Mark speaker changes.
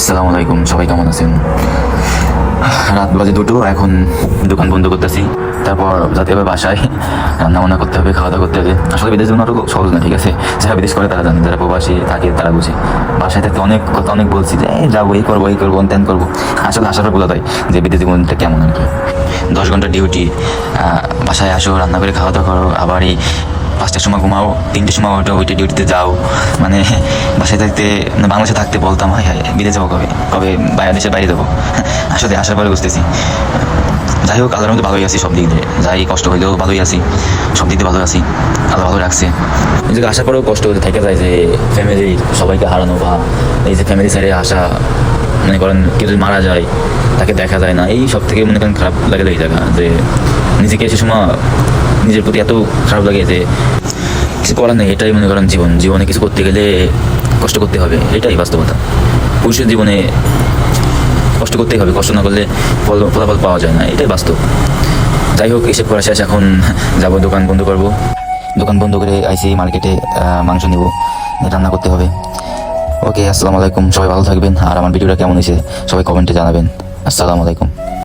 Speaker 1: আসসালামু আলাইকুম, সবাই কেমন আছেন? রাত বাজে 2টো, এখন দোকান বন্ধ করতেছি। তারপর যাতে হবে বাসায় রান্না বান্না করতে হবে, খাওয়া দাওয়া করতে হবে। আসলে বিদেশ জীবন আরও সহজ না, ঠিক আছে? যারা বিদেশ করে তারা জানে, যারা প্রবাসী থাকে তারা বুঝে। বাসায় থাকতে অনেক কথা অনেক বলছি যে যাবো, এই করবো এই করবো ত্যান করবো। আসলে আসার পর বোঝা যায় যে বিদেশ জীবনটা কেমন আর কি। 10 ঘন্টা ডিউটি, বাসায় আসো, রান্না করে খাওয়া দাওয়া করো, আবার এই 5টার সময় ঘুমাও, 3টের সময় ওইটা ডিউটিতে যাও। মানে বাসায় থাকতে, বাংলাদেশে থাকতে বলতাম হাই হাই বিদেশ যাবো, কবে কবে দেশের বাইরে যাবো। আসলে আসার পরে বুঝতেছি। যাই হোক, আল্লাহর মধ্যে ভালোই আছি সব দিক দিয়ে। যাই কষ্ট হইলেও ভালোই আছি, সব দিক দিয়ে ভালো আছি। আল্লাহ ভালো রাখছে। এই জায়গায় আসার পরেও কষ্ট হতে থেকে যায় যে ফ্যামিলির সবাইকে হারানো, বা এই যে ফ্যামিলি ছেড়ে আসা, মনে করেন কেউ যদি মারা যায় তাকে দেখা যায় না, এই সব থেকে মনে করেন খারাপ লাগে এই জায়গা। যে নিজেকে সে সময় নিজের প্রতি এত খারাপ লাগে যে কিছু করার নেই। এটাই মনে করেন জীবনে কিছু করতে গেলে কষ্ট করতে হবে, এটাই বাস্তবতা। পুরুষের জীবনে কষ্ট করতেই হবে, কষ্ট না করলে ফলাফল পাওয়া যায় না, এটাই বাস্তব। যাই হোক, এসব করা শেষ, এখন যাবো দোকান বন্ধ করব। দোকান বন্ধ করে আইসি মার্কেটে মাংস নিব, রান্না করতে হবে। ওকে, আসসালামু আলাইকুম, সবাই ভালো থাকবেন। আর আমার ভিডিওটা কেমন হয়েছে সবাই কমেন্টে জানাবেন। আসসালামু আলাইকুম।